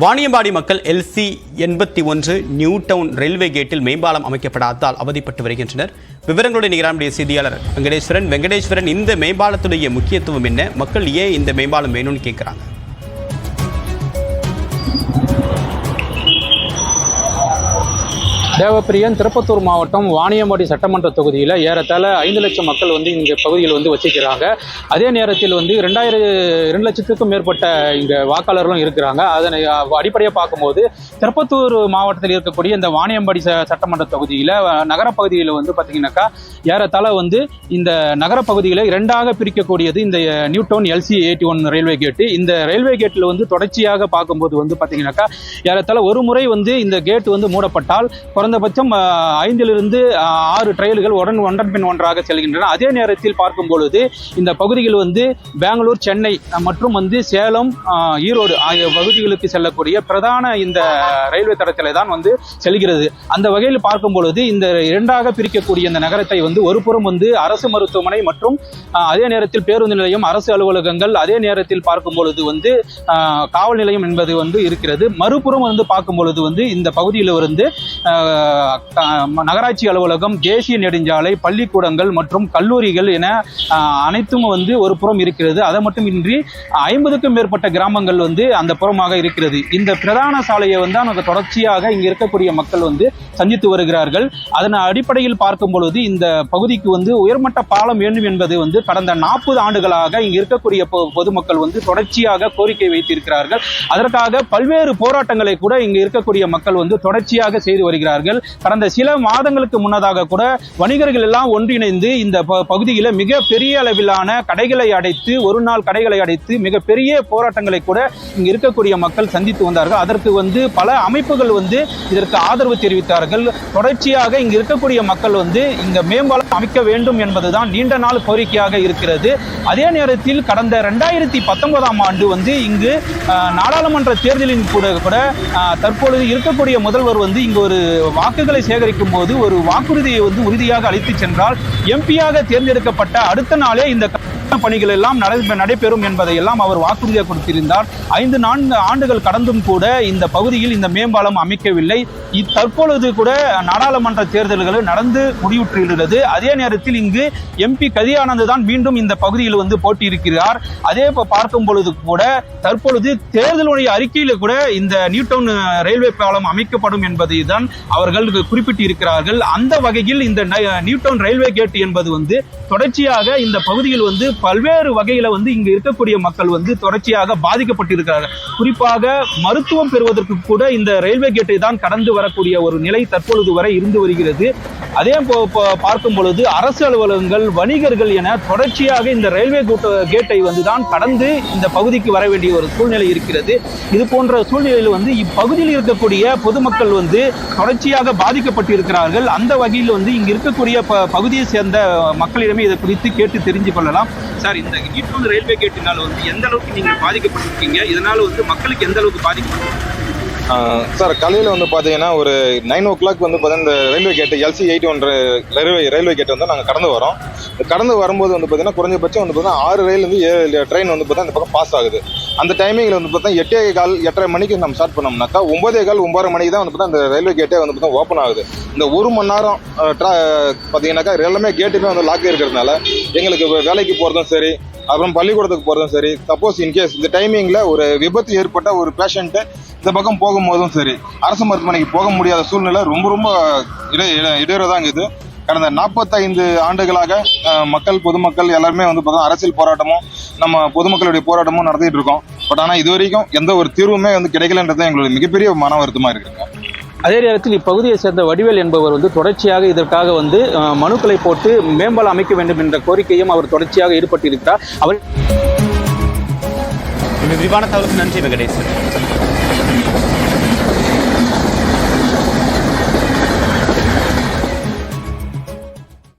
வாணியம்பாடி மக்கள் LC 81 new down railway கேட்டில் மேம்பாலம் அமைக்கப்படாததால் அவதிப்பட்டு வருகின்றனர். விவரங்களுடைய நிகரானுடைய செய்தியாளர் வெங்கடேஸ்வரன், இந்த மேம்பாலத்துடைய முக்கியத்துவம் என்ன? மக்கள் ஏன் இந்த மேம்பாலம் வேணும்னு கேட்குறாங்க? தேவப்பிரியன், திருப்பத்தூர் மாவட்டம் வாணியம்பாடி சட்டமன்ற தொகுதியில் ஏறத்தாழ 5 லட்சம் மக்கள் இந்த பகுதியில் வசிக்கிறாங்க. அதே நேரத்தில் 2 லட்சத்துக்கும் மேற்பட்ட இங்கே வாக்காளர்களும் இருக்கிறாங்க. அதனை அடிப்படையாக பார்க்கும்போது திருப்பத்தூர் மாவட்டத்தில் இருக்கக்கூடிய இந்த வாணியம்பாடி சட்டமன்ற தொகுதியில் நகரப்பகுதியில் பார்த்தீங்கன்னாக்கா ஏறத்தாழ இந்த நகரப்பகுதியில் 2ஆக பிரிக்கக்கூடியது இந்த நியூ டவுன் LC 81 ரயில்வே கேட்டு. இந்த ரயில்வே கேட்டில் தொடர்ச்சியாக பார்க்கும்போது பார்த்தீங்கன்னாக்கா ஏறத்தாழ ஒரு முறை இந்த கேட் மூடப்பட்டால் குறைந்தபட்சம் 5 to 6 ட்ரெயில்கள் ஒன்றன் பின் ஒன்றாக செல்கின்றன. அதே நேரத்தில் பார்க்கும் பொழுது இந்த பகுதிகள் பெங்களூர், சென்னை மற்றும் சேலம், ஈரோடு ஆகிய பகுதிகளுக்கு செல்லக்கூடிய பிரதான இந்த ரயில்வே தடத்திலே தான் செல்கிறது. அந்த வகையில் பார்க்கும் பொழுது இந்த 2ஆக பிரிக்கக்கூடிய இந்த நகரத்தை ஒரு புறம் அரசு மருத்துவமனை மற்றும் அதே நேரத்தில் பேருந்து நிலையம், அரசு அலுவலகங்கள், அதே நேரத்தில் பார்க்கும் பொழுது காவல் நிலையம் என்பது இருக்கிறது. மறுபுறம் பார்க்கும் பொழுது இந்த பகுதியில் நகராட்சி அலுவலகம், தேசிய நெடுஞ்சாலை, பள்ளிக்கூடங்கள் மற்றும் கல்லூரிகள் என அனைத்தும் ஒரு புறம் இருக்கிறது. அதை மட்டுமின்றி 50க்கும் மேற்பட்ட கிராமங்கள் அந்த புறமாக இருக்கிறது. இந்த பிரதான சாலையை தொடர்ச்சியாக இங்க இருக்கக்கூடிய மக்கள் சந்தித்து வருகிறார்கள். அதன் அடிப்படையில் பார்க்கும் பொழுது இந்த பகுதிக்கு உயர்மட்ட பாலம் வேண்டும் என்பது கடந்த 40 ஆண்டுகளாக இங்க இருக்கக்கூடிய பொதுமக்கள் தொடர்ச்சியாக கோரிக்கை வைத்திருக்கிறார்கள். அதற்காக பல்வேறு போராட்டங்களை கூட இங்க இருக்கக்கூடிய மக்கள் தொடர்ச்சியாக செய்து வருகிறார்கள். கடந்த சில மாதங்களுக்கு முன்னதாக கூட வணிகர்கள் எல்லாம் ஒன்றிணைந்து இந்த பகுதியில் மிக பெரிய அளவிலான கடைகளை அடைத்து, ஒரு நாள் கடைகளை அடைத்து மிகப்பெரிய போராட்டங்களை கூட இங்க இருக்கக்கூடிய மக்கள் சந்தித்து வந்தார்கள். அதற்கு பல அமைப்புகள் இதற்கு ஆதரவு தெரிவித்தார்கள். தொடர்ச்சியாக இங்க இருக்கக்கூடிய மக்கள் இங்க மேம்பாலம் அமைக்க வேண்டும் என்பதுதான் நீண்ட நாள் கோரிக்கையாக இருக்கிறது. அதே நேரத்தில் கடந்த 2019ஆம் ஆண்டு இங்கு நாடாளுமன்ற தேர்தலின் கூட தற்பொழுது இருக்கக்கூடிய முதல்வர் இங்கு ஒரு வாக்குகளை சேகரிக்கும் போது ஒரு வாக்குறுதியை உறுதியாக அளித்து சென்றால் MP-யாக தேர்ந்தெடுக்கப்பட்ட அடுத்த நாளே இந்த பணிகள் எல்லாம் நடைபெறும் என்பதை எல்லாம் அவர் வாக்குறுதியாக கொடுத்திருந்தார். 5-4 ஆண்டுகள் கடந்தும் கூட இந்த பகுதியில் இந்த மேம்பாலம் அமைக்கவில்லை. தற்பொழுது கூட நாடாளுமன்ற தேர்தல்கள் நடந்து முடிவுற்றுள்ளது. அதே நேரத்தில் இங்கு MP கதியானந்த் தான் மீண்டும் இந்த பகுதியில் போட்டியிருக்கிறார். அதே பார்க்கும் பொழுது கூட தற்பொழுது தேர்தலுடைய அறிக்கையில கூட இந்த நியூ டவுன் ரயில்வே பாலம் அமைக்கப்படும் என்பதை தான் அவர்கள் குறிப்பிட்டு இருக்கிறார்கள். அந்த வகையில் இந்த நியூ டவுன் ரயில்வே கேட் என்பது தொடர்ச்சியாக இந்த பகுதியில் பல்வேறு வகையில இங்க இருக்கக்கூடிய மக்கள் தொடர்ச்சியாக பாதிக்கப்பட்டிருக்கிறார்கள். குறிப்பாக மருத்துவம் பெறுவதற்கு கூட இந்த ரயில்வே கேட்டை தான் கடந்து வரக்கூடிய ஒரு நிலை தற்பொழுது வரை இருந்து வருகிறது. அதே பார்க்கும் பொழுது அரசு அலுவலகங்கள், வணிகர்கள் என தொடர்ச்சியாக இந்த ரயில்வே கேட்டை தான் கடந்து இந்த பகுதிக்கு வர வேண்டிய ஒரு சூழ்நிலை இருக்கிறது. இது போன்ற சூழ்நிலையில் இப்பகுதியில் இருக்கக்கூடிய பொதுமக்கள் தொடர்ச்சியாக பாதிக்கப்பட்டிருக்கிறார்கள். அந்த வகையில் இங்கு இருக்கக்கூடிய பகுதியை சேர்ந்த மக்களிடமே இதை குறித்து கேட்டு தெரிஞ்சு கொள்ளலாம். சார், இந்த நியூ டவுன் ரயில்வே கேட்டினால் எந்த அளவுக்கு நீங்கள் பாதிக்கப்பட்டிருக்கீங்க? இதனால மக்களுக்கு எந்த அளவுக்கு பாதிக்கப்பட்டிருக்கீங்க? சார், காலையில் பார்த்தீங்கன்னா ஒரு 9 o'clock பார்த்தீங்கன்னா இந்த ரயில்வே கேட்டு LC 81 ரயில்வே கேட்டு நாங்கள் கடந்து வரும்போது பார்த்தீங்கன்னா குறைஞ்சபட்சம் பார்த்தீங்கன்னா 6 ரயில் 7 ட்ரெயின் பார்த்தீங்கன்னா இந்த பக்கம் பாஸ் ஆகுது. அந்த டைமிங்கில் பார்த்தீங்கன்னா 8:15 8:30 மணிக்கு நம்ம ஸ்டார்ட் பண்ணோம்னாக்கா 9:15 9:30 மணிக்கு தான் பார்த்தீங்கன்னா அந்த ரயில்வே கேட்டே பார்த்தீங்கன்னா ஓப்பன் ஆகுது. இந்த 1 மணி நேரம் பார்த்தீங்கன்னாக்கா எல்லாமே கேட்டுமே லாக் இருக்கிறதுனால எங்களுக்கு வேலைக்கு போகிறதும் சரி, அப்புறம் பள்ளிக்கூடத்துக்கு போகிறதும் சரி, சப்போஸ் இன்கேஸ் இந்த டைமிங்கில் ஒரு விபத்து ஏற்பட்ட ஒரு பேஷண்ட்டு இந்த பக்கம் போகும்போதும் சரி, அரசு மருத்துவமனைக்கு போக முடியாத சூழ்நிலை ரொம்ப இடையூறுதான் இருக்குது. கடந்த 45 ஆண்டுகளாக பொதுமக்கள் எல்லாருமே பார்த்தா அரசியல் போராட்டமும் நம்ம பொதுமக்களுடைய போராட்டமும் நடத்திட்டு இருக்கோம். பட் ஆனால் இது வரைக்கும் எந்த ஒரு தீர்வுமே கிடைக்கலன்றது எங்களுக்கு மிகப்பெரிய மன வருத்தமாக இருக்குங்க. அதே நேரத்தில் இப்பகுதியை சேர்ந்த வடிவேல் என்பவர் தொடர்ச்சியாக இதற்காக மனுக்களை போட்டு மேம்பாலம் அமைக்க வேண்டும் என்ற கோரிக்கையும் அவர் தொடர்ச்சியாக ஈடுபட்டிருக்கிறார். அவர் விரிவான தகவலுக்கு நன்றி வெங்கடேஸ்வரன்.